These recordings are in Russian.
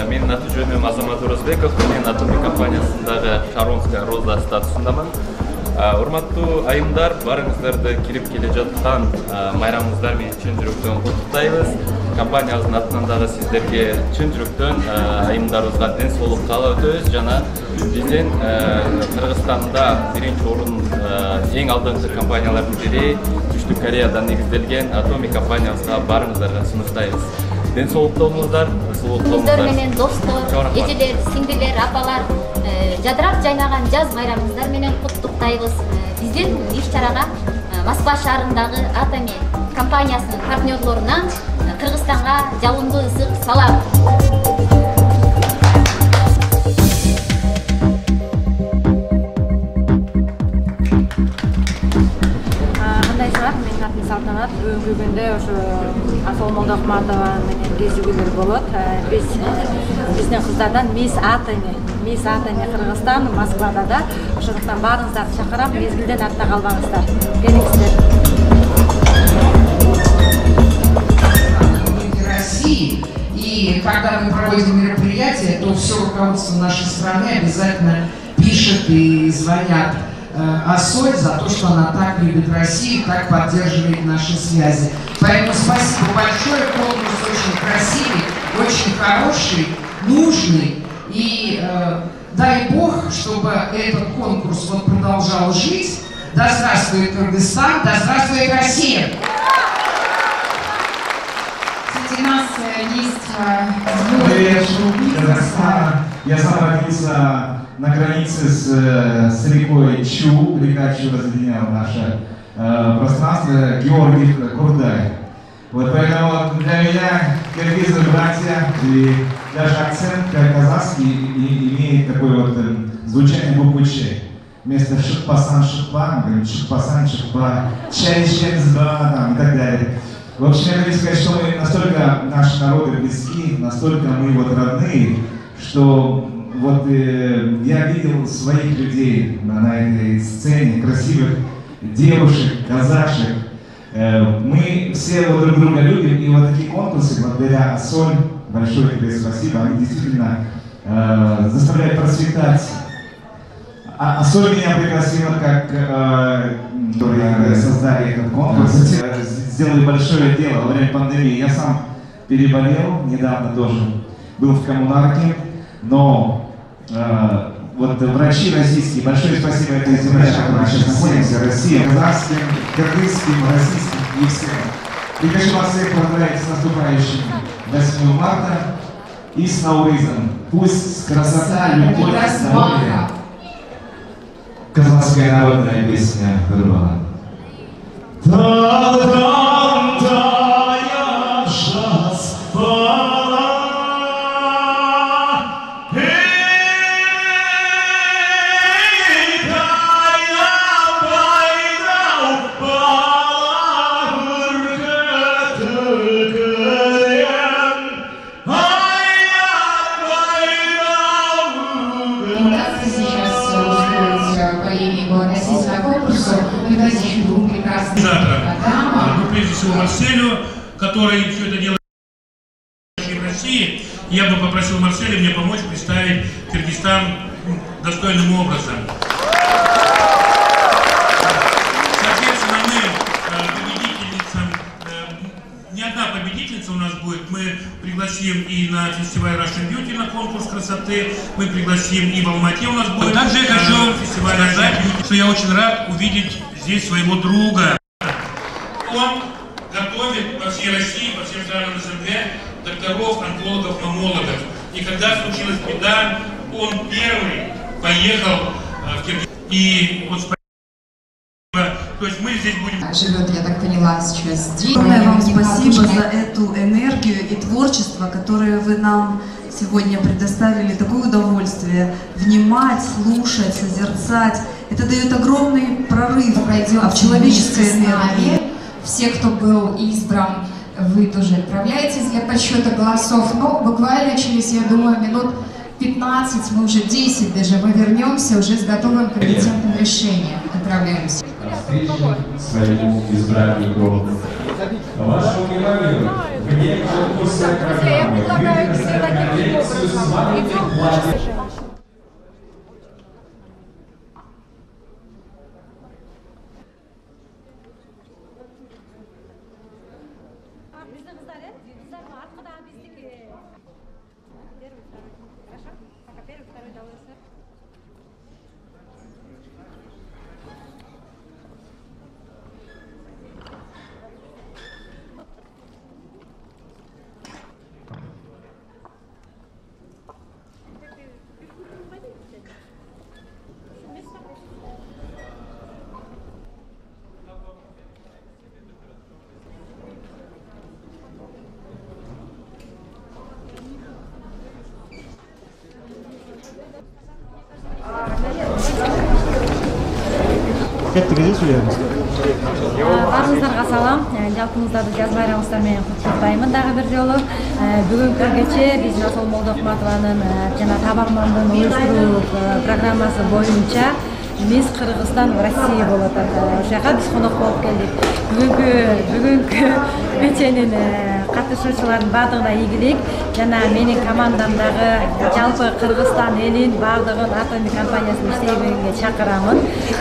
Менин аты жөнүм Азамат Оразбеков, мен Атоми компаниясындагы Шаронская Роза статусундамын. Урматтуу айымдар, барыңыздарды кирип келе жаткан майрамыңыздар менен чын жүрөктөн куттуктайбыз. Компаниябыздын атынан дагы сиздерге чын жүрөктөн айымдарыбызга ден соолук каалап өтөбүз жана биздин Кыргызстанда биринчи орун эң алдыңкы компаниялардын бири Түштүк Кореядан негизделген Атоми компаниябызга барыңыздарга сунуштайбыз. Ден соолукта болуңуздар, Сиздер менен достор, эжелер, сиңдилер, апалар жадырап жайнаган жаз байрамыңыздар менен куттуктайбыз. Биздин иш-чарага Москва шаарындагы Атоми компаниясынын партнерлорунан Кыргызстанга жалындуу ысык салам. Менин атым Салтанат. Бүгүнкү күндө ошо Асол Молдохматова менен кезигүүлөр болот. Биздин кыздардан Мисс Атоми Кыргызстан Москвада да. Ошондуктан баарыңыздарды чакырам, мезгилден артта калбаңыздар. Келиңиздер. России. И когда мы проводим мероприятия, то все руководство нашей страны обязательно пишет и звонят Асоль за то, что она так любит Россию, так поддерживает наши связи. Поэтому спасибо большое, конкурс очень красивый, очень хороший, нужный. И дай Бог, чтобы этот конкурс продолжал жить, Да здравствует Кыргызстан, да здравствует Россия! Среди нас есть Привет, Казахстана. Я сам родился на границе с рекой Чу. Река Чу разъединяла наше пространство. Георгиев, Курдай. Вот поэтому для меня киргизы братья, и даже акцент казахский имеет такое вот звучание буквы Ч. Вместо шипасан, шипа, мы говорим шипасан, шипа, чай, чензба, там, и так далее. В общем, я хочу сказать, что мы настолько наши народы близки, настолько мы вот родные, что вот я видел своих людей на этой сцене, красивых девушек, казашек. Мы все вот друг друга любим, и вот такие конкурсы, благодаря Соль, большое тебе спасибо, они действительно заставляют процветать. А Соль меня пригласила, как которые создали этот конкурс, сделали большое дело во время пандемии. Я сам переболел, недавно тоже был в коммунарке, но вот врачи российские, большое спасибо этим врачам, которые сейчас находимся, Россия, казахским, кыргызским, российским и всем. И хочу вас всех поздравить с наступающим 8 марта и с Наурызом. Пусть красота, любовь, здоровье. Казахская народная песня Гурбана. Прежде всего Марселю, который все это делает в России. Я бы попросил Марселя мне помочь представить Кыргызстан достойным образом. Соответственно, мы победительницам, не одна победительница у нас будет, мы пригласим и на фестиваль Russian Beauty, на конкурс красоты, мы пригласим и в Алмате у нас будет. Также я хочу сказать, что я очень рад увидеть здесь своего друга. Он готовит по всей России, по всем странам СНГ докторов, онкологов, маммологов. И когда случилась беда, он первый поехал в Киргизстан. И вот спасибо. То есть мы здесь будем... Живет, я так поняла, сейчас здесь. Огромное вам спасибо за эту энергию и творчество, которое вы нам сегодня предоставили. Такое удовольствие внимать, слушать, созерцать. Это дает огромный прорыв в человеческой энергии. Все, кто был избран, вы тоже отправляетесь для подсчета голосов. Но буквально через, я думаю, минут 15, мы уже 10 даже, мы вернемся уже с готовым компетентным решением. Отправляемся. Своему избраннику. Вашему вниманию, вне конкурса программы вы представляете коллекцию свадебных платьев. Баарыңыздарга салам. Жалпыңыздарды жаз байрамыңыздар менен куттуктаймын дагы бир жолу. Бүгүнкү кече биз Расул Молдохматованын жана Табармандын уюштуруу программасы боюнча Мисс Кыргызстан в России болуп атат. Ошого биз конок болуп келдик. Бүгүнкү кеченин катышуучулардын баардыгына ийгилик жана менин командамдагы жалпы Кыргызстан элин баардыгын Атоми компаниясынын иштегенге чакырамын.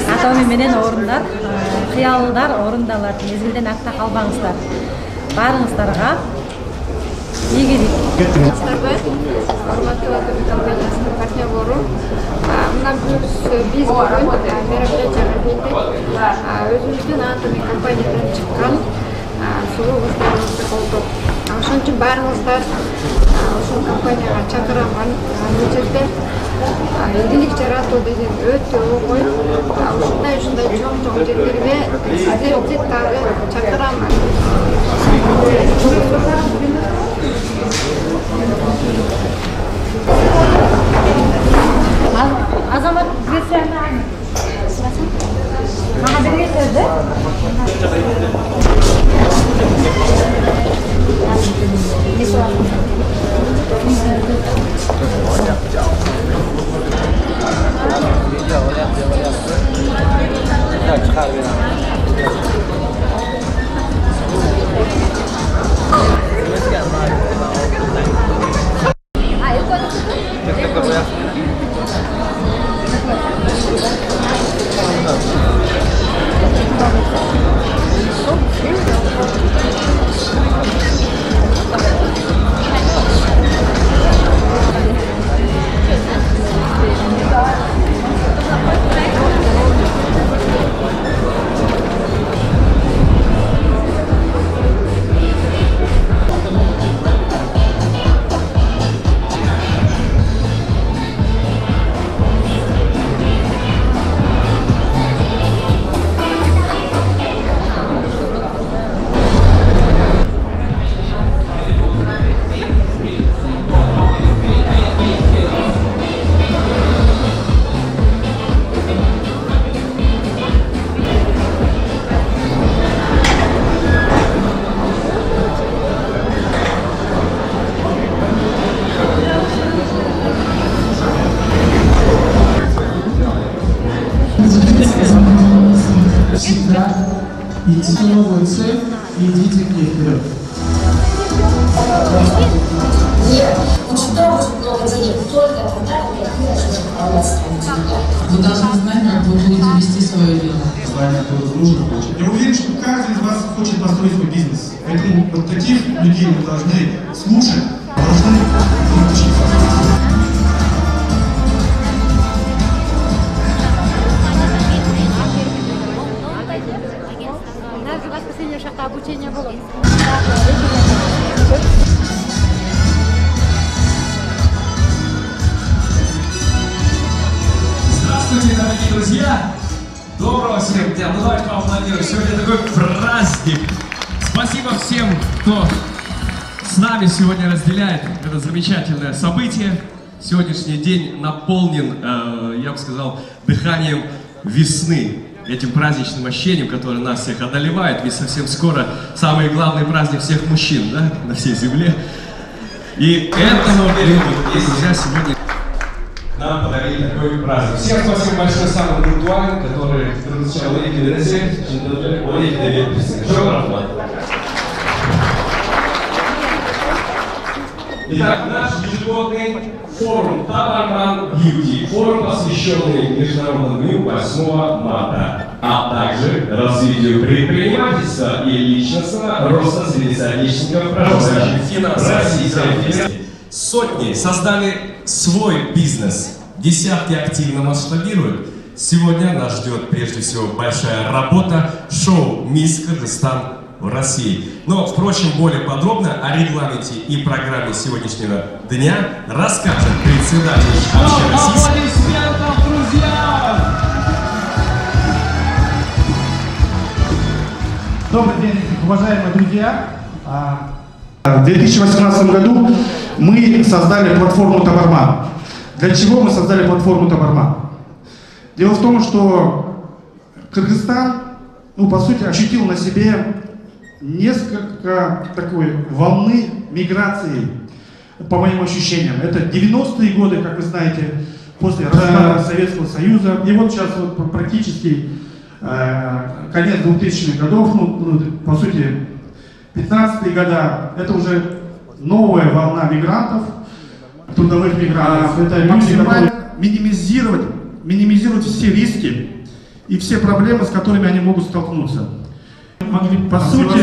Атоми менен орундап, кыялдар орундалат. Мезгилден артта калбаңыздар. Баарыңыздарга ийгилик. Урматтуу Атоми компаниясынын партнерлору, мына биз бүгүн мероприятияга келдик. Өзүбүздүн Атоми компаниядан чыккан сулуу кыздарыбызды колдоп, ошон үчүн баарыңыздар ушул компанияга чакырамын. Бул жерде ийгилик жаратуу деген өтө оңой. Ушундай чоң жерлерге сиздерди дагы чакырамын. Азамат Гресяна мага бергенсиз всегда идите в новую цель и идите к ней вперед. Вы должны знать, как вы будете вести свое дело. Я уверен, что каждый из вас хочет построить свой бизнес. Поэтому вот таких людей мы должны слушать, должны учиться. Обучение было. Здравствуйте, дорогие друзья! Доброго всем дня! Ну давайте поаплодируем. Сегодня такой праздник. Спасибо всем, кто с нами сегодня разделяет это замечательное событие. Сегодняшний день наполнен, я бы сказал, дыханием весны. Этим праздничным ощущением, которое нас всех одолевает, ведь совсем скоро самый главный праздник всех мужчин, да, на всей земле. И этому мы, друзья, сегодня нам подарили такой праздник. Всем спасибо большое самым виртуальным, которые сначала уехали на север, уехали на север. Итак, наш ежегодный форум Табарман Бьюти, форум, посвященный Международному дню 8 марта, а также развитию предпринимательства и личностного роста среди соотечественников Российской Федерации. Сотни создали свой бизнес, десятки активно масштабируют. Сегодня нас ждет прежде всего большая работа, шоу «Мисс Кыргызстан» в России. Но, впрочем, более подробно о регламенте и программе сегодняшнего дня расскажет председатель общероссийской... Добрый день, уважаемые друзья! В 2018 году мы создали платформу Табарман. Для чего мы создали платформу Табарман? Дело в том, что Кыргызстан, по сути, ощутил на себе несколько такой волны миграции, по моим ощущениям. Это 90-е годы, как вы знаете, после распада Советского Союза. И вот сейчас вот практически конец 2000-х годов, по сути, 15-е года, это уже новая волна мигрантов, трудовых мигрантов. Это люди, которые минимизировать все риски и все проблемы, с которыми они могут столкнуться. По сути,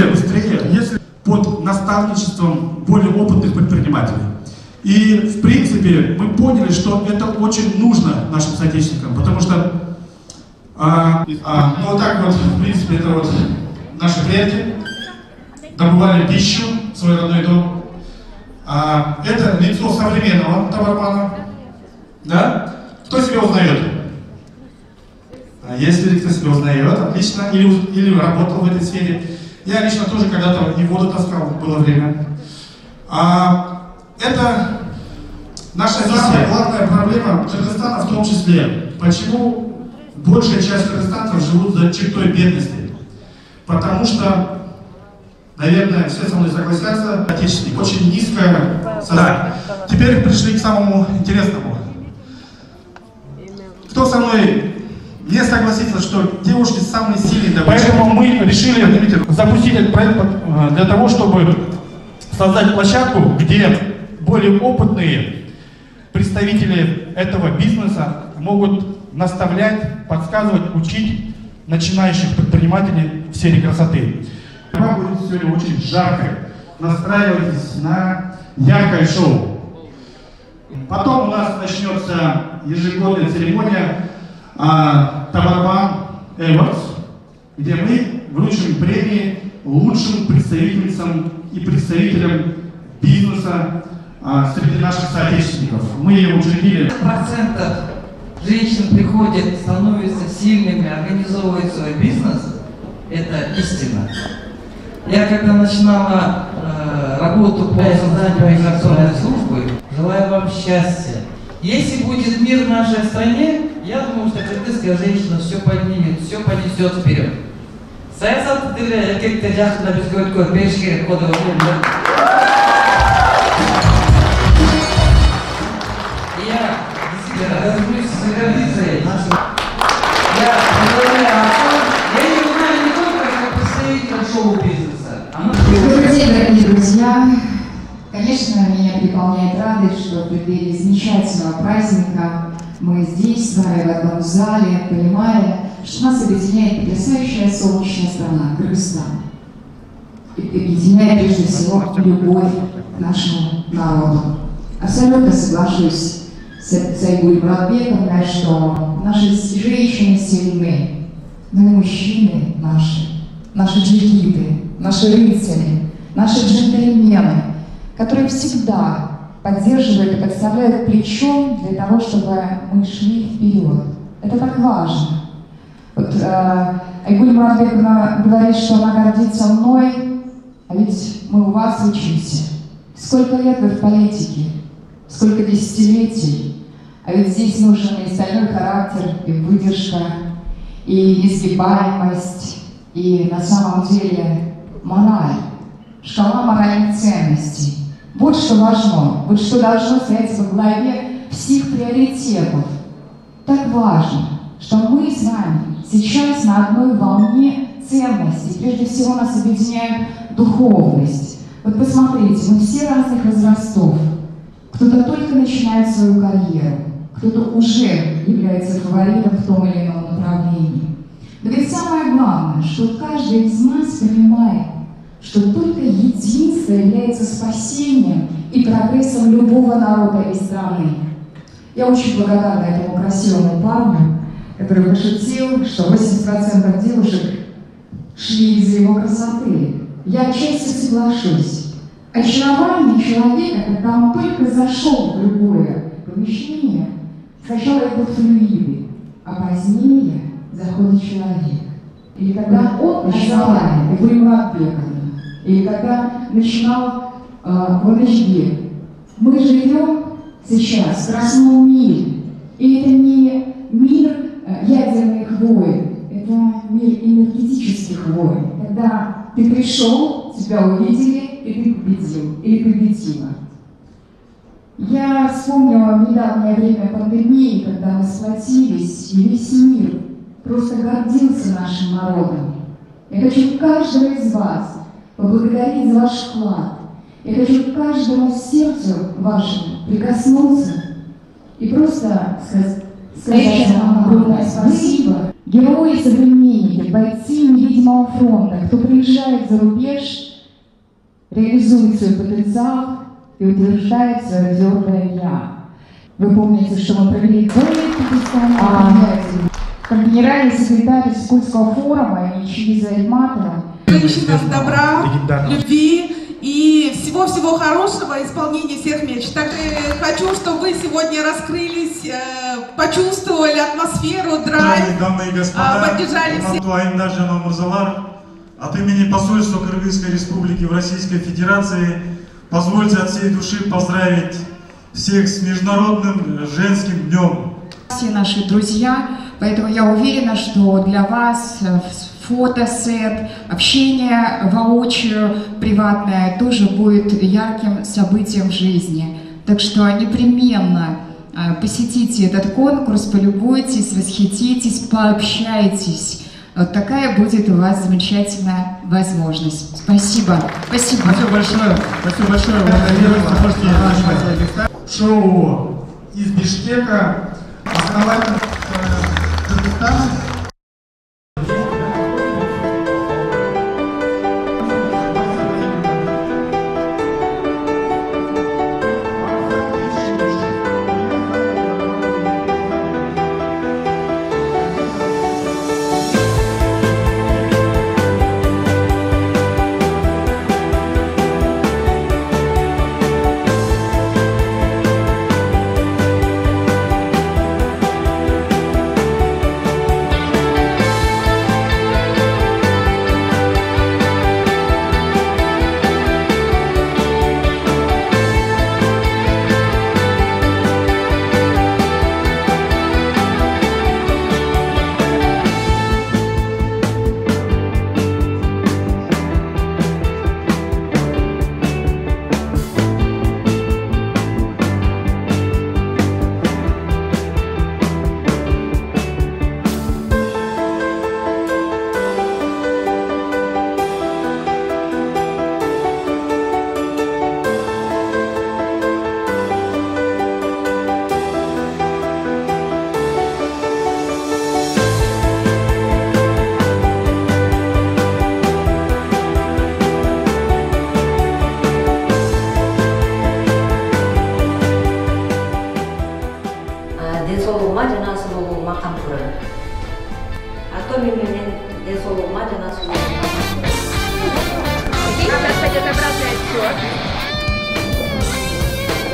если под наставничеством более опытных предпринимателей. И, в принципе, мы поняли, что это очень нужно нашим соотечественникам, потому что, ну вот так вот, в принципе, это вот наши предки добывали пищу в свой родной дом. Это лицо современного табармана. Да? Кто себя узнает? Если кто себя узнает, отлично, или работал в этой сфере. Я лично тоже когда-то и воду таскал, было время. Это наша самая главная проблема Кыргызстана в том числе. Почему большая часть кыргызстанцев живут за чертой бедности? Потому что, наверное, все со мной согласятся, отечественник, очень низкая сознание. Теперь пришли к самому интересному. Кто со мной не согласится, что девушки самые сильные? Поэтому мы решили запустить этот проект для того, чтобы создать площадку, где более опытные представители этого бизнеса могут наставлять, подсказывать, учить начинающих предпринимателей в сфере красоты. Будет сегодня очень жарко. Настраивайтесь на яркое шоу. Потом у нас начнется ежегодная церемония Табарман Awards, где мы вручим премии лучшим представительницам и представителям бизнеса среди наших соотечественников. Мы ее учредили. 100% женщин приходят, становятся сильными, организовывают свой бизнес. Это истина. Я когда начинала работу по созданию миграционной службы, желаю вам счастья. Если будет мир в нашей стране, я думаю, что кыргызская женщина все поднимет, все понесет вперед. Саясат деле эркектер жакында бизге өткөн бериш керек го деп ойлойм. Я горжусь традицией. Я не знаю не только как представитель шоу-бизнеса. Добрый день, дорогие друзья. Конечно, меня переполняет радость, что в преддверии замечательного праздника мы здесь, с вами в одном зале, понимая, что нас объединяет потрясающая солнечная страна, Кыргызстан. И объединяет прежде всего любовь к нашему народу. Абсолютно соглашусь с Айгуль Муратбековной, что наши женщины сильны, но и мужчины наши джигиты, наши рыцари, наши джентльмены, которые всегда поддерживают и подставляют плечо для того, чтобы мы шли вперед. Это так важно. Вот Айгуль Муратбековна говорит, что она гордится мной, а ведь мы у вас учимся. Сколько лет вы в политике, сколько десятилетий, а ведь здесь нужен и стальной характер, и выдержка, и несгибаемость, и на самом деле мораль, шкала моральных ценностей. Вот что важно, вот что должно стоять во главе всех приоритетов. Так важно, что мы с вами сейчас на одной волне ценностей. Прежде всего нас объединяет духовность. Вот посмотрите, мы все разных возрастов. Кто-то только начинает свою карьеру, кто-то уже является фаворитом в том или ином направлении. Но ведь самое главное, что каждый из нас понимает, что только единство является спасением и прогрессом любого народа и страны. Я очень благодарна этому красивому парню, который пошутил, что 80% девушек шли из-за его красоты. Я отчасти соглашусь. Очарование человека, когда он только зашел в любое помещение, сначала идут флюиды, а позднее заходит человек. Или когда он начинал Айгуль Муратбековна, или когда начинал в НХГ. Мы живем сейчас в красном мире. И это не мир ядерных войн, это мир энергетических войн. Когда ты пришел, тебя увидели, и ты победил, или победила. Я вспомнила недавнее время пандемии, когда мы сплотились, и весь мир просто гордился нашим народом. Я хочу каждого из вас поблагодарить за ваш вклад. Я хочу каждому сердцу вашему прикоснуться и просто сказать вам огромное спасибо. Герои, современники, бойцы невидимого фронта, кто приезжает за рубеж реализует свой потенциал и утверждает свое твердое «я». Вы помните, что мы провели до как генеральный секретарь Искульского форума и Чингиза Айтматова. Женщинам добра, любви и всего-всего хорошего, исполнения всех мечт. Так хочу, чтобы вы сегодня раскрылись, почувствовали атмосферу, драйв, поддержали все. От имени посольства Кыргызской Республики в Российской Федерации позвольте от всей души поздравить всех с Международным женским днем. Все наши друзья, поэтому я уверена, что для вас фотосет, общение воочию, приватное, тоже будет ярким событием в жизни. Так что непременно посетите этот конкурс, полюбуйтесь, восхититесь, пообщайтесь. Вот такая будет у вас замечательная возможность. Спасибо. Спасибо. Спасибо большое. Спасибо большое. Шоу из Бишкека, основатель Кыргызстана.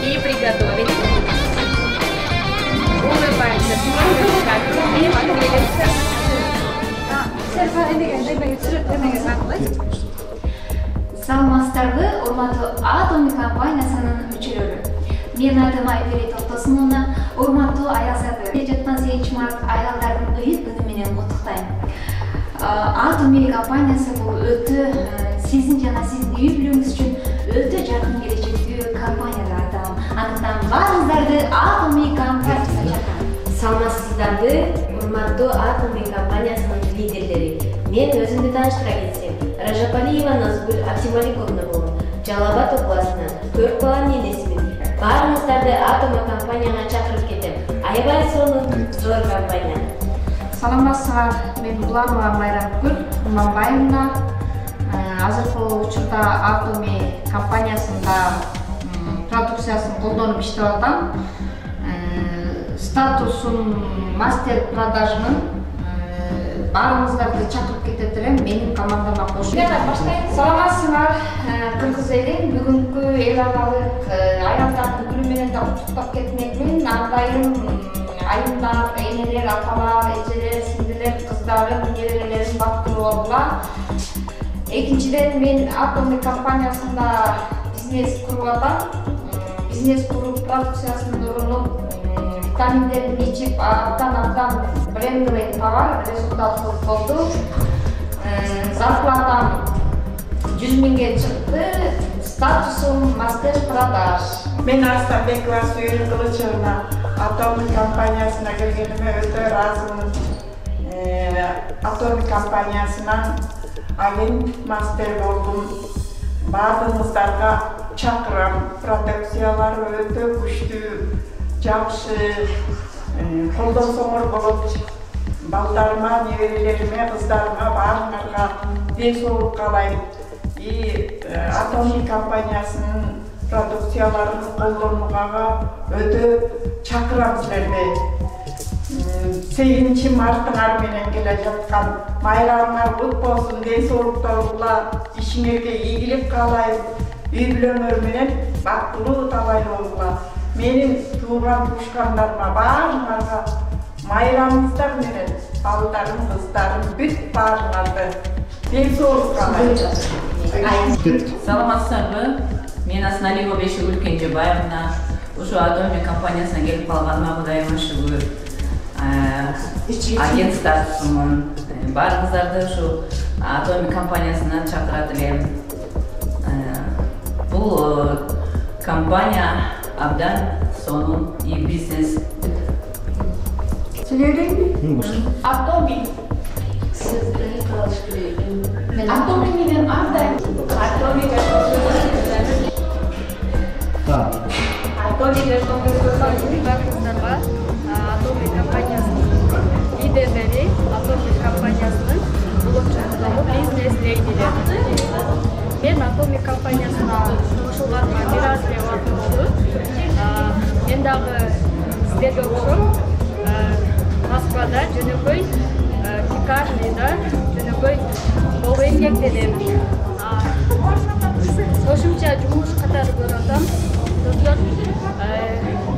И приготовить. Улыбаемся, смотрим, как Саламатсыздарбы, урматтуу Атом компаниясынын мүчөлөрү. Менин атым Айбери Токтосуновна, урматтуу аялзады. 8 март аялдардын ыйык күнү менен куттуктайм. Атом компаниясы бул өтө сиздин жана сиздин үй бүлөңүз үчүн өтө жакын келечектүү компания деп айтам. Андыктан баарыңыздарды Атом компаниясына чакырам. Саламатсыздарбы, урматтуу Атом компаниясынын лидерлери. Мен өзүмдү тааныштыра кетсем, Ражапалиева Назгуль Абсималиковна болом. Жалал Абад областынан 4 баланын энесимин. Баарыңыздарды Атом компанияга чакырып кетем. Аябай сонун зор компания. Саламатсыздар, мен Буланова Майрамкүл Иманбаевна. Азыркы учурда Атом компаниясында продукциясын колдонуп иштеп атам. Статусум мастер продажмын. Баарыңыздарды чакырып кетет элем, менин командама кошулуп. Саламатсыздар, кыргыз эли, бүгүнкү эл аралык аялдардын күнү менен да куттуктап кетмекмин. Атайын айымдар, энелер, апалар, эжелер, сиңдилер, кыздарым, неберелерим бактылуу болгула. Экинчиден, мен Атом компаниясында бизнес куруп атам. Бизнес куруп продукциясын урунуп, витаминдерин ичип, абдан брендовый товар, результат болду. Зарплатам 100 000 чыкты, статусум мастер продаж. Мен Арстанбекова Сүйрүн Кылычевна, Атом компаниясына келгениме өтө ыраазымын. Атом компаниясынан айын мастер болдум. Баардыгыңыздарга чакырам. Продукциялар өтө күчтүү, жакшы, колдонсоңор болот. Балдарыма, неберелериме, кыздарыма, баарыңарга ден соолук каалайм. и Atomic компаниясының продукцияларын қолдануға өте шақырамыз сіздерді. 8 марттың менен келе жатқан майрамыңар құт болсын, денсаулықтарыңызға, ішіңерге игілік қалайын, үй-бүлөңөр менен бактылуу табайлооңуңар. Менин тууган туушкандарыма баарыңарга майрамыңыздар менен балдарым, кыздарым бүт баарыңарды денсаулык каалайм. Саламатсыздарбы? Мен Асналиева Бешигүл Кенжебаевна. Ушу Atomic компаниясына келип калганыма Кудайыма шүгүр. Агент статусумун. Баарыңыздарды ушу Atomic компаниясына чакырат элем. Бул компания абдан сонун и бизнес. Atomic. Atomic менен андай. Atomic Atomic компаниясының лидерлери, Atomic компаниясының болашақтағы бизнес лидерлері. Мен Atomic компаниясына қосылғаныма біраз уақыт болды. Мен дағы сіздерге ұқсап Москвада жөнөкөй пекарныйда жөнөкөй кол эмгектенем. Кошумча жумуш катары көрөтөм. Достор,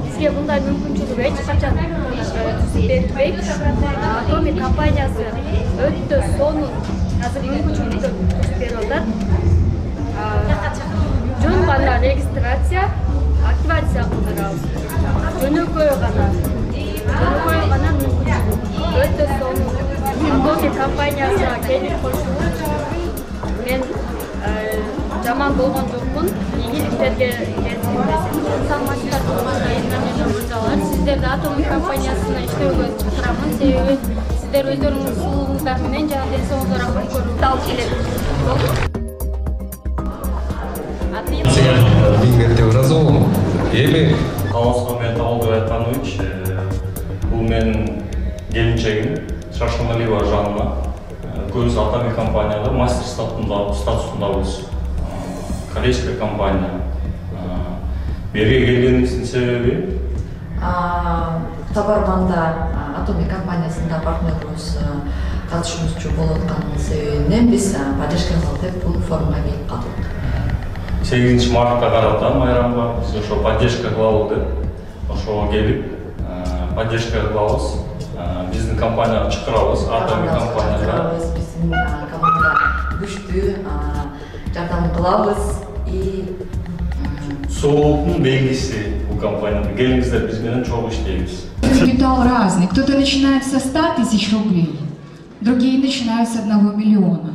бизге мындай мүмкүнчүлүк эч качан түзүп берилбейт. Atomic компаниясы өтө сонун азыр мүмкүнчүлүктөр түзүп берип атат. Жөн гана регистрация, активация кылдырабыз. Жөнөкөй гана мүмкүнчүлүк өтө сонун. Atomic компаниясына келип кошулуп, мен жаман болгон жокмун. Ийгиликтерге сиздерди Atomic компаниясына иштөөгө чакырамын. Себеби сиздер өздөрүңүздүн сулуулугуңуздар менен жана денсаулыгуңуздарга көрүүгө дал келет. Бингерде разолом. Эми Каласко мен Табылбек Айтканович, бул менин келинчегим Шашмалиева жанына. Көбүс Atomic компанияда мастер статусундабыз. Корейская компания. Берге келгенибиздин себеби Табарманда Atomic компаниясында партнерибиз катышуучу болуп аткан себебинен биз поддержка кылып бул форумга келип калдык. 8 мартка карата майрамга биз ошо поддержка кылалы деп ошого келип поддержка кылабыз. Биздин компанияга чакырабыз, Atomic компанияга. Биздин команда күчтүү жардам кылабыз и Соолуктун белгиси бул компанияда. Келиңиздер, биз менен чогуу иштейбиз. Капитал разный. Кто-то начинает со 100 000 рублей, другие начинают с 1 миллиона.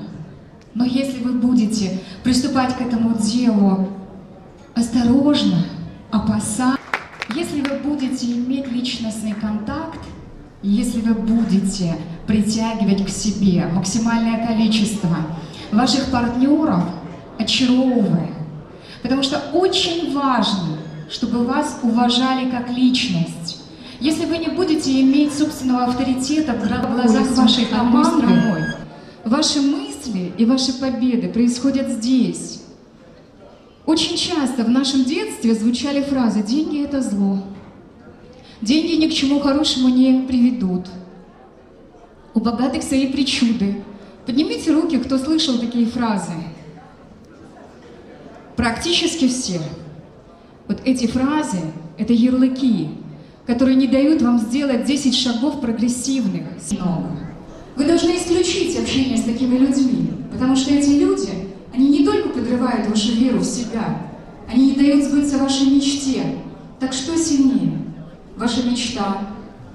Но если вы будете приступать к этому делу осторожно, опасаться, если вы будете иметь личностный контакт, если вы будете притягивать к себе максимальное количество ваших партнеров, очаровывая, потому что очень важно, чтобы вас уважали как личность. Если вы не будете иметь собственного авторитета в глазах вашей команды, ваши мысли и ваши победы происходят здесь. Очень часто в нашем детстве звучали фразы «деньги – это зло», «деньги ни к чему хорошему не приведут», «у богатых свои причуды». Поднимите руки, кто слышал такие фразы. Практически все. Вот эти фразы – это ярлыки, которые не дают вам сделать 10 шагов прогрессивных. Много. Вы должны исключить общение с такими людьми, потому что эти люди, они не только подрывают вашу веру в себя, они не дают сбыться вашей мечте. Так что сильнее? Ваша мечта,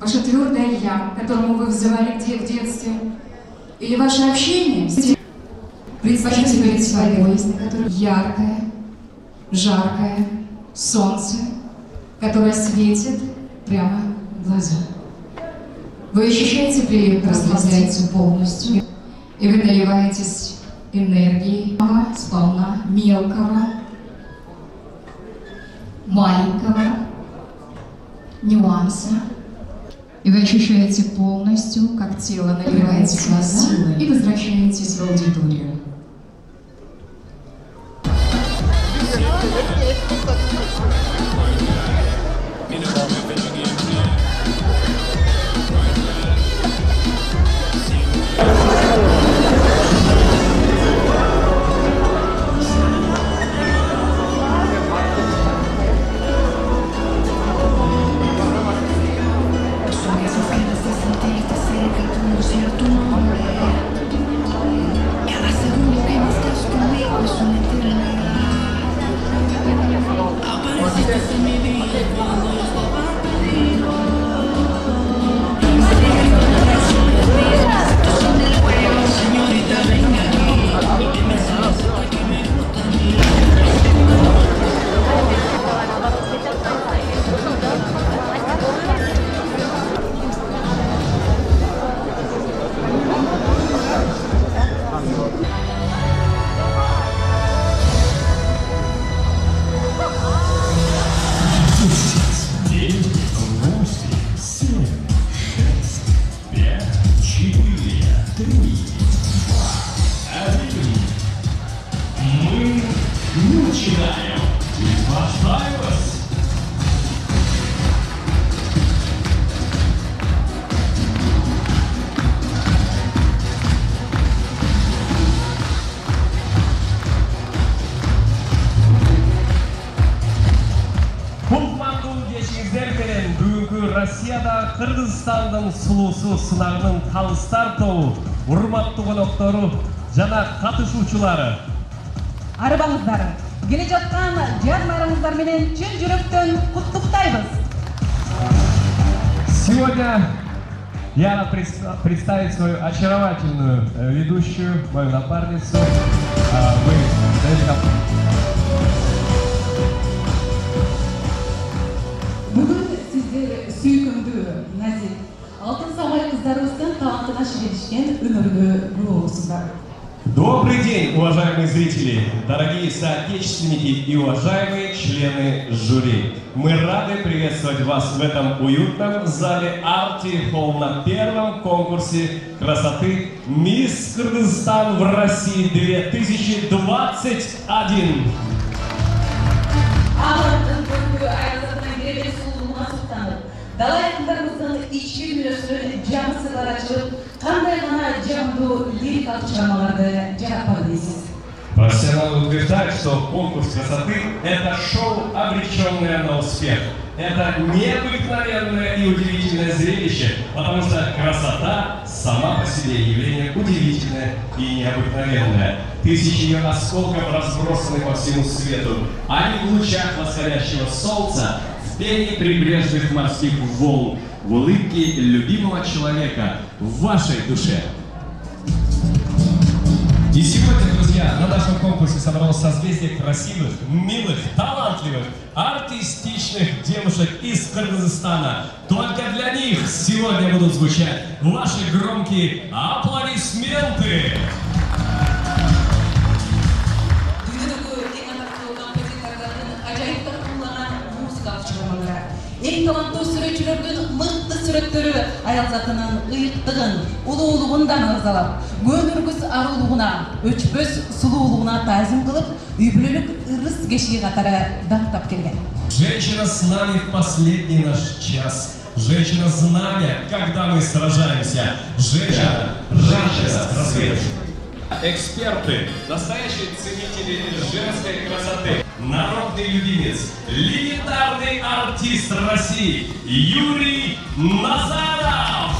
ваше твердое «я», к которому вы взывали в детстве, или ваше общение? Представьте перед собой, которое яркое, жаркое солнце, которое светит прямо в глаза. Вы ощущаете прилив, расслабляете полностью, и вы наливаетесь энергией сполна мелкого, маленького нюанса. И вы ощущаете полностью, как тело наливается силой, и возвращаетесь в аудиторию. tu nombre. Cada segundo que no estás conmigo es una eternidad. Apareciste en mi vida cuando yo estaba perdido. Son del juego, señorita, venga aquí. Dime si lo sabes que me gusta a mí. Россияда Кыргызстандын сулуусу сынагынын табыстар тобу, урматтуу коноктору жана катышуучулары. Арыбаңыздар, келе жаткан жаз байрамыңыздар менен чын жүрөктөн куттуктайбыз. Сегодня я рад представить свою очаровательную ведущую, мою напарницу. Бүгін сіздер сүйкімді, нәзік, алтын сағай қыздарымыздың талантына шеберішкен өмірге куә болсыңдар. Добрый день, уважаемые зрители, дорогие соотечественники и уважаемые члены жюри. Мы рады приветствовать вас в этом уютном зале Arti Hall на первом конкурсе красоты Мисс Кыргызстан в России 2021. Дала якындарымыздың ички дүниесінен жамысылар ашылып, қандай ғана жамду лирикалық шығармаларды жаратпады дейсіз. Профессионалы утверждают, что конкурс красоты – это шоу, обреченное на успех. Это необыкновенное и удивительное зрелище, потому что красота сама по себе явление удивительное и необыкновенное. Тысячи ее осколков разбросаны по всему свету. Они в лучах восходящего солнца, в пении прибрежных морских волн, в улыбке любимого человека, в вашей душе. И сегодня, друзья, на нашем конкурсе собралось созвездие красивых, милых, талантливых, артистичных девушек из Кыргызстана. Только для них сегодня будут звучать ваши громкие аплодисменты. Ең таланттуу сүрөтчүлөрдүн мыкты сүрөттөрү аялзатынын ыйыктыгын, улуулугундан арзалап, көңүргүз арулугуна, өчпөс сулуулугуна таазим кылып, үй бүлөлүк ырыс кешиги катары даттап келген. Женщина с нами в последний наш час. Женщина знамя, когда мы сражаемся. Женщина, рассвет. Эксперты, настоящие ценители женской красоты, народный любимец, легендарный артист России Юрий Назаров.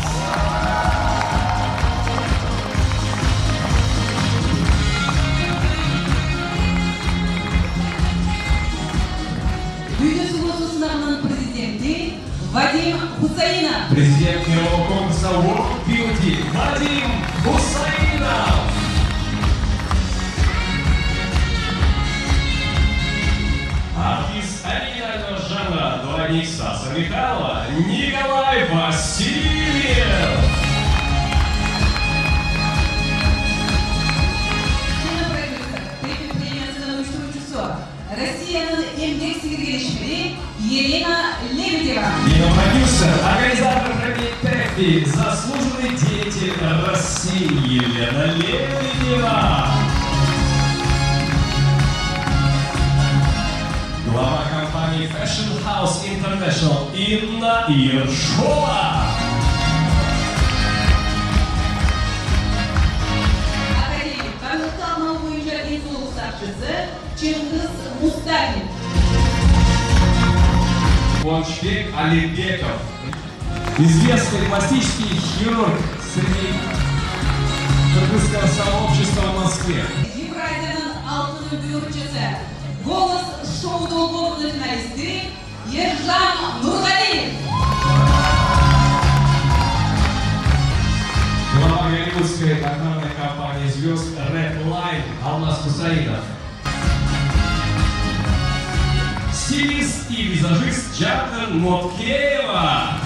Президенты Вадим Хусаинов. Президент мирового конкурса World Beauty Вадим Хусаинов. Артист оригинального жанра двойник Стаса Михайлова Николай Васильев. Россиянын эмгек сиңиргелешмери Елена Лебедева. Кинопродюсер, организатор премии, заслуженный деятель России Елена Лебедева. Глава компании Fashion House International Инна Ершова. Чингиз Мустафин. Кончбек Алибеков, известный пластический хирург среди смех. Евразияның алтын үлгүрчүсү, голос шоудогу журналисти Ержан Нургалиев. Глава голливудской охранной компании звезд Red Line Алмаз Хусаинов. Стилист и визажист Джакар Моткеева.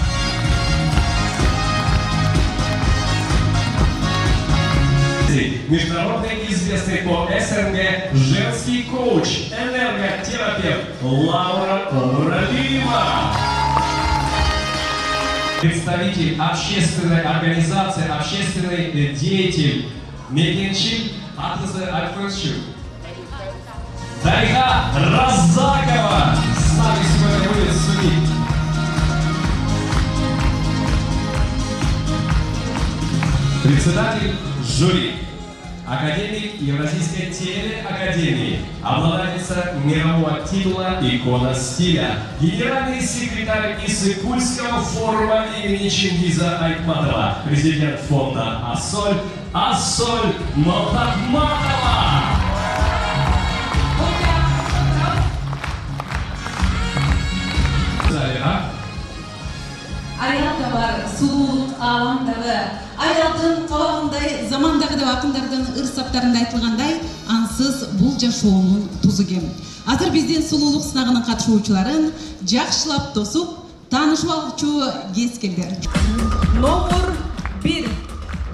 Международно известный по СНГ женский коуч, энерготерапевт Лаура Муравьева. Представитель общественной организации, общественный деятель Мегенчик Атазы Альфресчук. Дарига Разакова с нами сегодня будет судить. Председатель жюри, академик Евразийской телеакадемии, обладательница мирового титула «Икона стиля», генеральный секретарь Иссык-Кульского форума имени Чингиза Айтматова, президент фонда «Ассоль» Ассоль Молтахматова. Аялда бар сулуулук аламдагы, аялдын кабагындай замандагы деп акындардын ырсаптарында айтылгандай, ансыз бул жашоонун тузу кем. Азыр биздин сулуулук сынагынын катышуучуларын жакшылап тосуп, таанышып алчу кез келди. Номер 1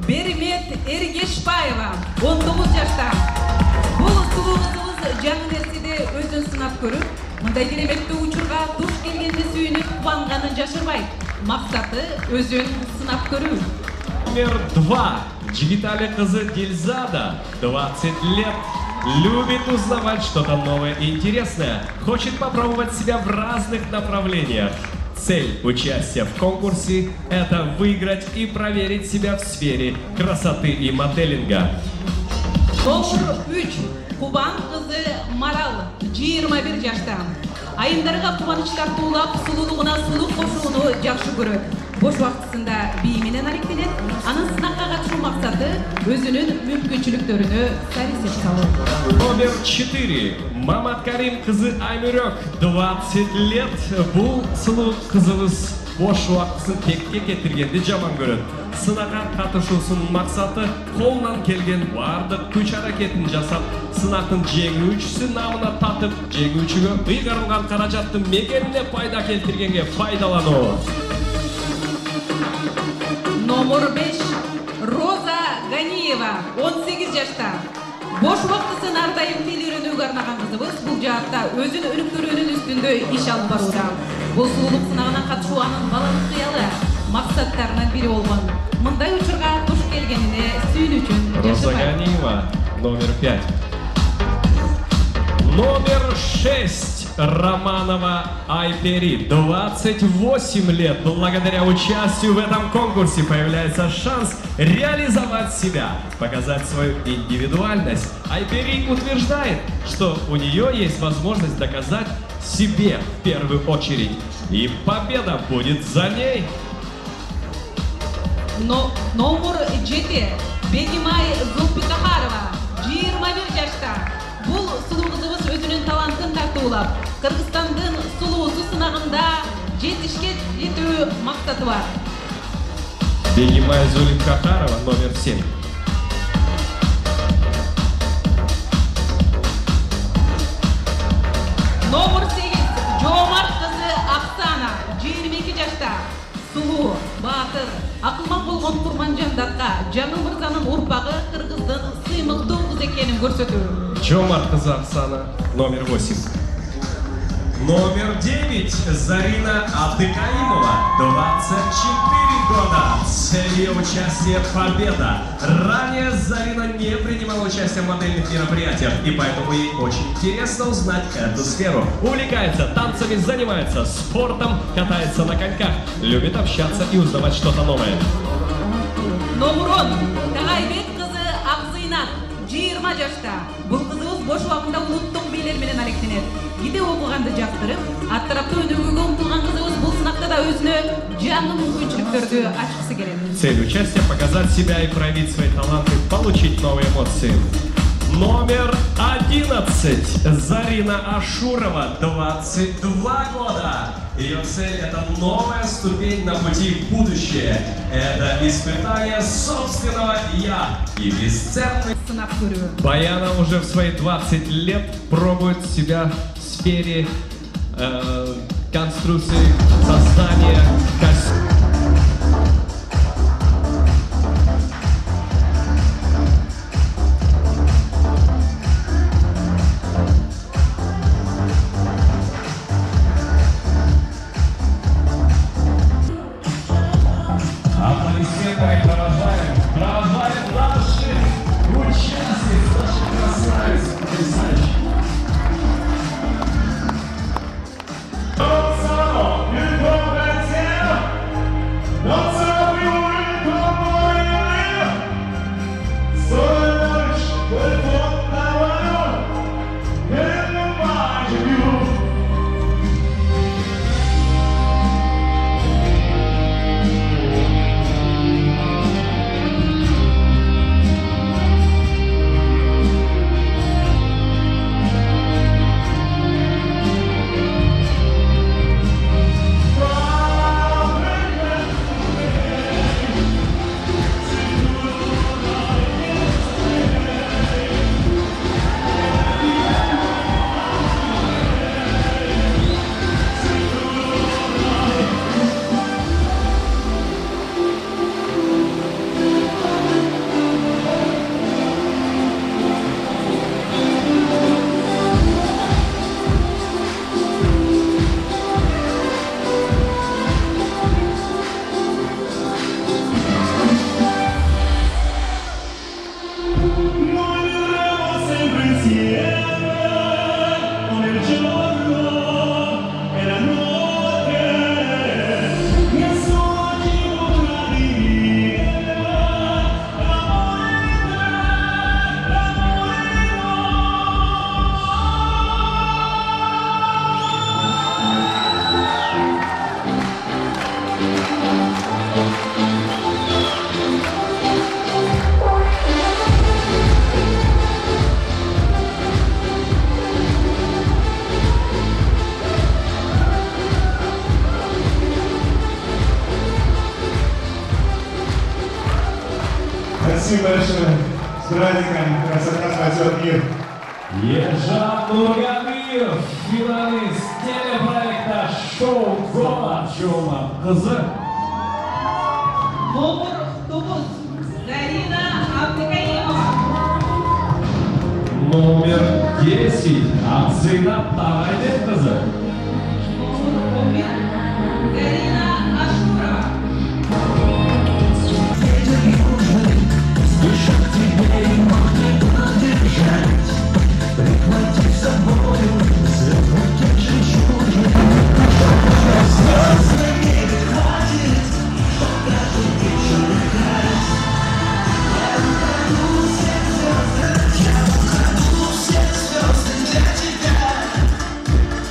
Беримет Эргешбаева, 19 жашта. Бул сулуу кызыбыз жаңы нерседе өзүн сынап көрүп, мындай кереметтүү учурга туш келгенде сүйүнүп кубанганын жашырбайт. Максаты өзүн сынап көрүү. Номер 2. Джигитали кызы Дильзада, 20 лет. Любит узнавать что-то новое и интересное. Хочет попробовать себя в разных направлениях. Цель участия в конкурсе – это выиграть и проверить себя в сфере красоты и моделинга. Номер 3. Кубан кызы Марал, 21 жашта. Айымдарга кубаныч тартуулап, сулуулугуна сулуу кошууну жакшы көрөт. Бош убактысында бии менен алектенет. Анын сынакка катышуу максаты өзүнүн мүмкүнчүлүктөрүнө сарисеп салуу. Номер 4. Маматкарим кызы Аймүрөк, 20 лет. Бул сулуу кызыбыз бош убактысын текке кетиргенди жаман көрөт. Сынакка катышуусунун максаты колунан келген бардык күч аракетин жасап, сынактын жеңүүчүсү намына татып, жеңүүчүгө ыйгарылган каражаттын мегенине пайда келтиргенге пайдалануу. Номер 5. Роза Ганиева, 18 жашта. Бош убактысын ар дайым тил үйрөнүүгө арнаган кызыбыз бул жаатта өзүн өнүктүрүүнүн үстүндө иш алып барууда. Бул сулуулук сынагына катышуу анын балалык кыялы максаттарынын бири болгон. Мындай учурга туш келгенине сүйүнүчүн Роза Ганиева, номер 5. Номер 6. Романова Айпери, 28 лет. Благодаря участию в этом конкурсе появляется шанс реализовать себя, показать свою индивидуальность. Айпери утверждает, что у нее есть возможность доказать себе в первую очередь. И победа будет за ней. Номер 7. Бегимай Зулпикахарова, 21 жашта. Бул сулуу кызыбыз өзүнүн талантын тартуулап, Кыргызстандын сулуусу сынагында жетишке жетүү максаты бар. Бегимай Зулпикахарова, номер 7. Номер 8. Жоомарт кызы Аксана, 22 жашта. Сулуу, баатыр, акылман болгон Курманжандатка жаңы мырзанын урпагы кыргыздын сыймыктуу кыз экенин көрсөтүү. Жоомарт кызы Оксана, номер 8. Номер 9. Зарина Абдыкаимова, 24 года. Целью участия победа. Ранее Зарина не принимала участие в модельных мероприятиях, и поэтому ей очень интересно узнать эту сферу. Увлекается танцами, занимается спортом, катается на коньках, любит общаться и узнавать что-то новое. Номер 10. Тагайбек кызы Акзыйнат, 20 жашта. Бул кызыбыз бош убагында улуттук бийлер менен алектенет. Киде окуганды жактырып, ат тарапта өнүгүүгө умтулган кызыбыз бул сынакта да өзүнө жаңы мүмкүнчүлүктөрдү ачкысы келет. Цель участия – показать себя и проявить свои таланты, получить новые эмоции. Номер 11. Зарина Ашурова, 22 года. Ее цель — это новая ступень на пути в будущее. Это испытание собственного «я» и бесценный. Баяна уже в свои 20 лет пробует себя в сфере конструкции, создания костюмов. Аплодисментами провожаем наших участниц, наших красавиц, потрясающих. Спасибо большое. С праздником. Красота спасет мир. Ержан Нургалиев, финалист телепроекта «Шоу года» Чума Кызы. Номер 9. Зарина Абдыкаимова. Номер 10. Абзина Тавайденкызы. Номер 11. Зарина Ашурова. Слышать тебе и мог не поддержать, прихвати с собою, забудь чужую. Слез на небе хватит, чтоб каждый вечер играть. Я украду все звезды для тебя.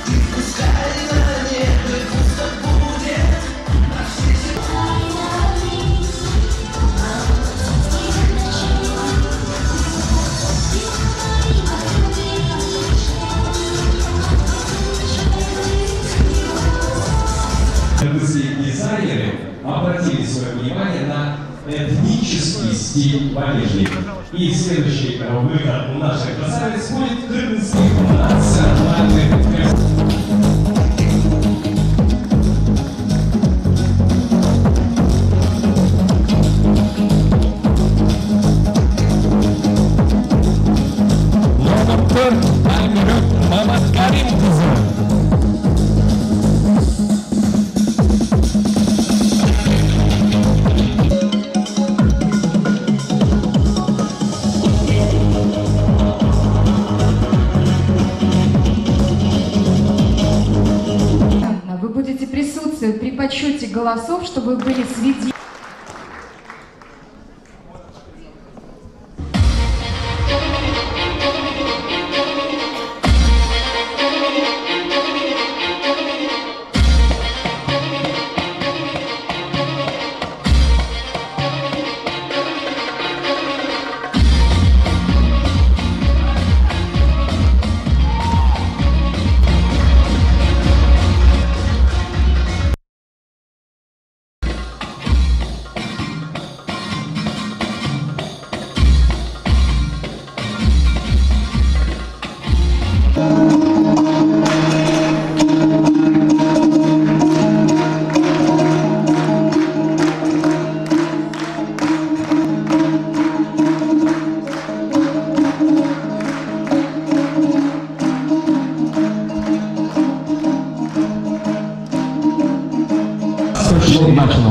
И пускай на небе пусто будет на все земли. Дизайнеры обратили свое внимание на этнический стиль валежника. И следующий выход нашей красавиц будет крымский национальный Вы будете присутствовать при подсчете голосов, чтобы вы были свидетелями.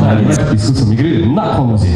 spontanea discussio migri na komuzi.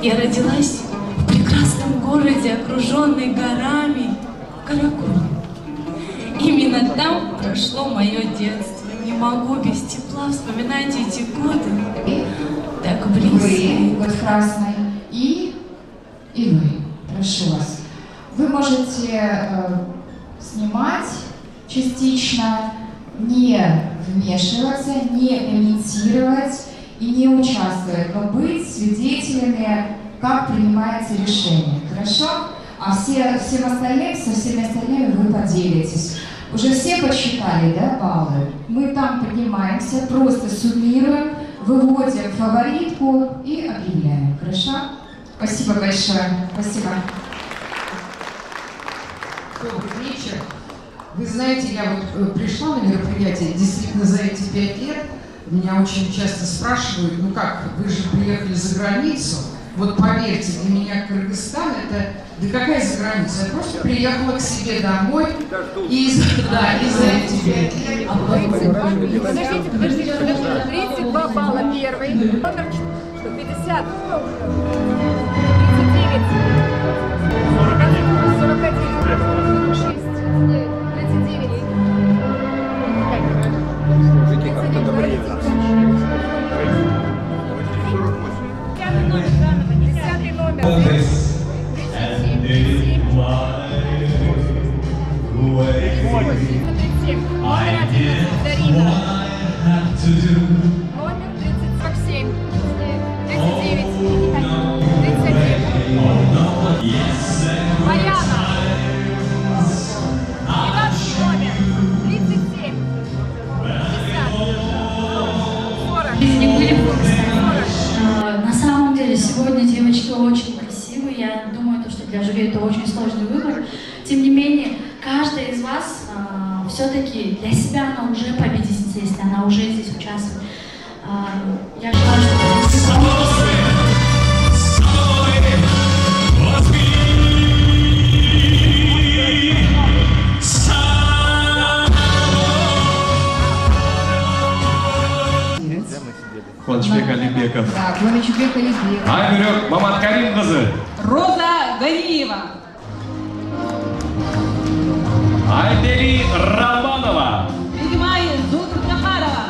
Я родилась в прекрасном городе, окруженной горами, Каракуль. Именно там прошло мое детство. Не могу без тепла вспоминать эти годы. Так близко. Вы, год красный, и вы. Прошу вас. Вы можете снимать частично, не вмешиваться, не комментировать и не участвовать, но быть свидетелями, как принимается решение. Хорошо? А со всеми остальными вы поделитесь. Уже все подсчитали, да, баллы? Мы там поднимаемся, просто суммируем, выводим фаворитку и объявляем. Хорошо? Спасибо большое. Спасибо. Добрый вечер. Вы знаете, я вот пришла на мероприятие действительно за эти 5 лет. Меня очень часто спрашивают, ну как, вы же приехали за границу. Вот поверьте, для меня Кыргызстан это, да какая за граница? Я просто приехала к себе домой и за эти 5 лет. Подождите, 32 балла первый, номер 50, 39, 41, 6, 39. На самом деле сегодня девочки очень красивые. Я думаю, что для жюри это очень сложный выбор. Тем не менее, каждая из вас все-таки для себя она уже победительница, если она уже здесь участвует. Я желаю, чтобы Куанычбек Алибеков. Да, Куанычбек Алибеков. Айбюрек Маматкарим кызы. Роза Ганиева. Айбери Романова. Бегимай Зулкахарова.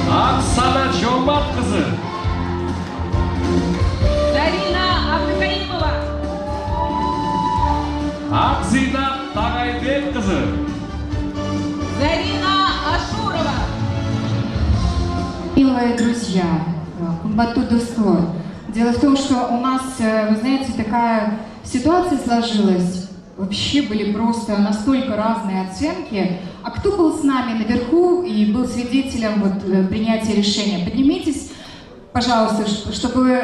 Оксана Жомат кызы. Зарина Абдукаимова. Акзина Тагайбек кызы. Зарина Ашурова. Милые друзья, Кумбату Дусто. Дело в том, что у нас, вы знаете, такая ситуация сложилась. Вообще были просто настолько разные оценки. А кто был с нами наверху и был свидетелем вот, принятия решения? Поднимитесь, пожалуйста, чтобы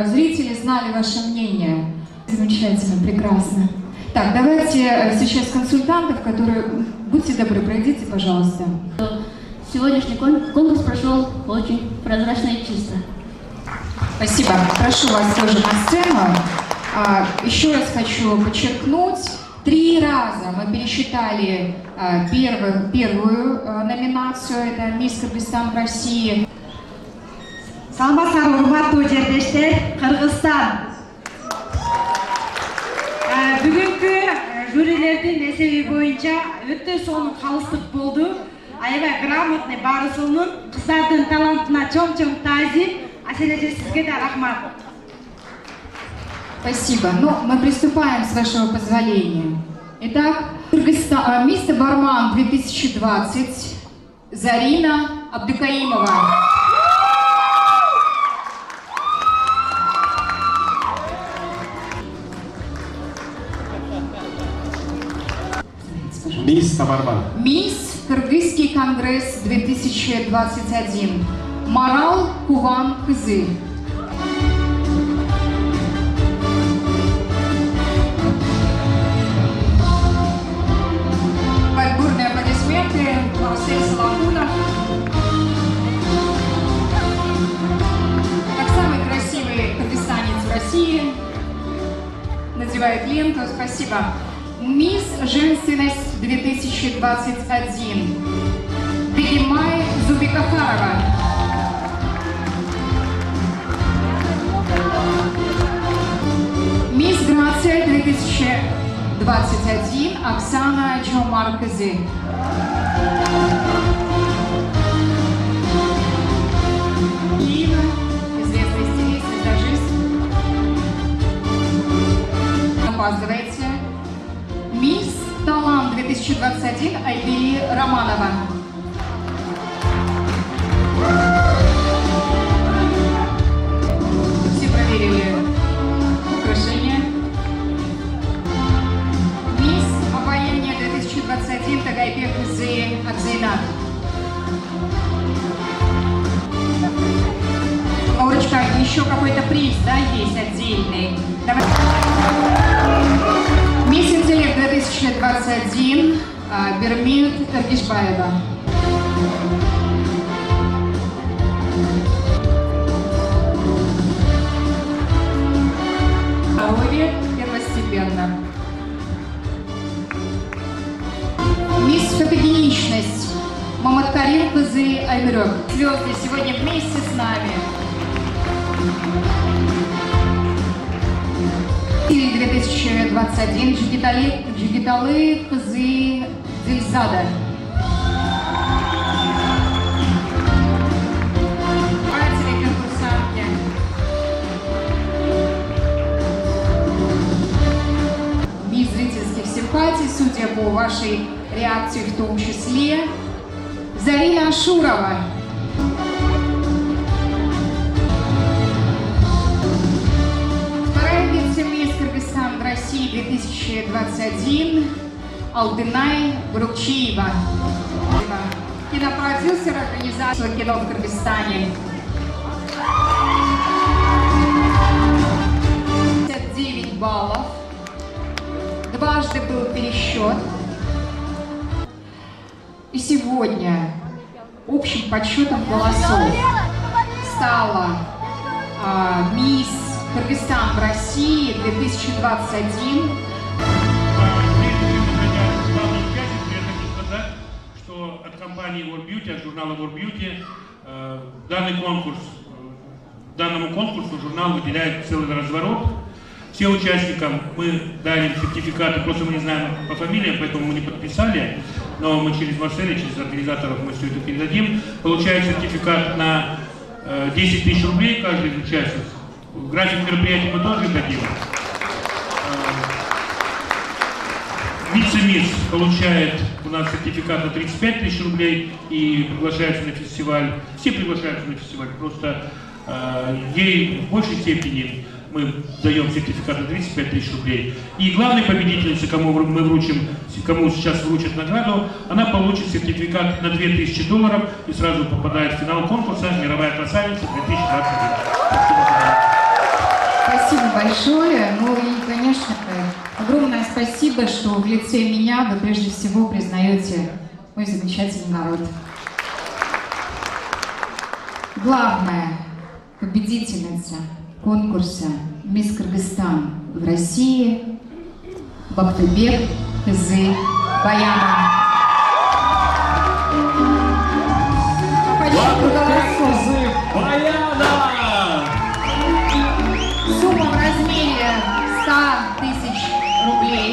зрители знали ваше мнение. Замечательно, прекрасно. Так, давайте сейчас консультантов, которые... Будьте добры, пройдите, пожалуйста. сегодняшний конкурс прошел очень прозрачно и чисто. Спасибо. Прошу вас тоже на сцену. Еще раз хочу подчеркнуть, 3 раза мы пересчитали первую номинацию, это «Мисс Кыргызстан в России». Саламатсыздарбы, урматтуу жердештер, Кыргызстан. Бүгүн жюрилердин эсеби боюнча өтө сонун калыстык болду. Аябай грамотный барысынын, кыздардын талантына чоң таазим. Асележе, сизге да рахмат. Спасибо. Ну, мы приступаем, с вашего позволения. Итак, мисс Табарман 2020, Зарина Абдукаимова. Мисс Табарман. Мисс Кыргызский конгресс 2021, Марал Куван Кызы. Бурные аплодисменты, Марсель Соломонов. Как самый красивый кыргызстанец в России надевает ленту. Спасибо. Мисс Женственность 2021, Бегимай Зубикахарова. Мисс Грация 2021, Оксана Чомаркызы. Лина, известный стилист, визажист. Опаздывайте. Мисс Талант 2021, Айбери Романова. Все проверили украшения. Мисс Обаяние 2021, Тагайбек Кызы Акзейнат. Лаурочка, еще какой-то приз, да, есть отдельный? Давай. Мисс Интеллект 2021, Бермит Эргишбаева. Здоровье первостепенно. Мисс Фотогеничность Маматкарим Кызы Аймирёк. Звезды сегодня вместе с нами. 2021, Джигиталы Кызы Дильзада. Матери конкурсантки. Мисс зрительских симпатий, судя по вашей реакции в том числе, Зарина Ашурова. Мисс Кыргызстан в России 2021, Алдынай Брукчиева. Кинопродюсер организации кино в Кыргызстане. 59 баллов. Дважды был пересчет. И сегодня общим подсчетом голосов стала мисс Кыргызстан в России 2021. Что от компании World Beauty, от журнала World Beauty, данному конкурсу журнал выделяет целый разворот. Все участникам мы дарим сертификаты, просто мы не знаем по фамилиям, поэтому мы не подписали, но мы через Марселя, через организаторов мы все это передадим. Получают сертификат на 10 тысяч рублей каждый из участников. График мероприятий мы тоже дадим. Вице-мисс получает у нас сертификат на 35 тысяч рублей и приглашается на фестиваль. Все приглашаются на фестиваль, просто ей в большей степени мы даем сертификат на 35 тысяч рублей. И главной победительнице, кому мы вручим, кому сейчас вручат награду, она получит сертификат на $2000 и сразу попадает в финал конкурса «Мировая красавица 2021». Спасибо большое. Ну и, конечно, огромное спасибо, что в лице меня вы прежде всего признаете мой замечательный народ. Главная победительница конкурса «Мисс Кыргызстан» в России Бактыбек Кызы Баяна. Сумма в размере 100 тысяч рублей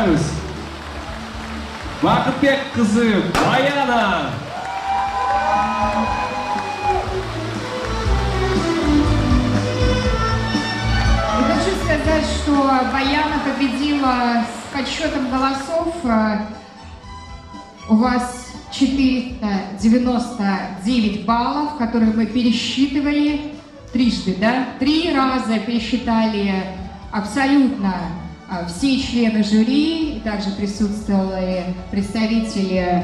Поздравляюсь! Бакытбек кызы Баяна! И хочу сказать, что Баяна победила с подсчетом голосов. У вас 499 баллов, которые мы пересчитывали трижды, да? 3 раза пересчитали абсолютно все члены жюри, также присутствовали представители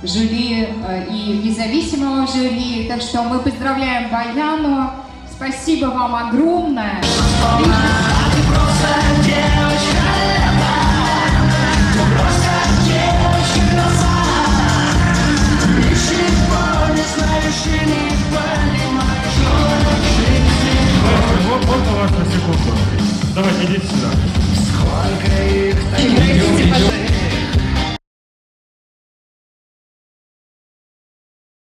жюри и независимого жюри. Так что мы поздравляем Баяну. Спасибо вам огромное. Можно вас на секунду? Давайте идите сюда.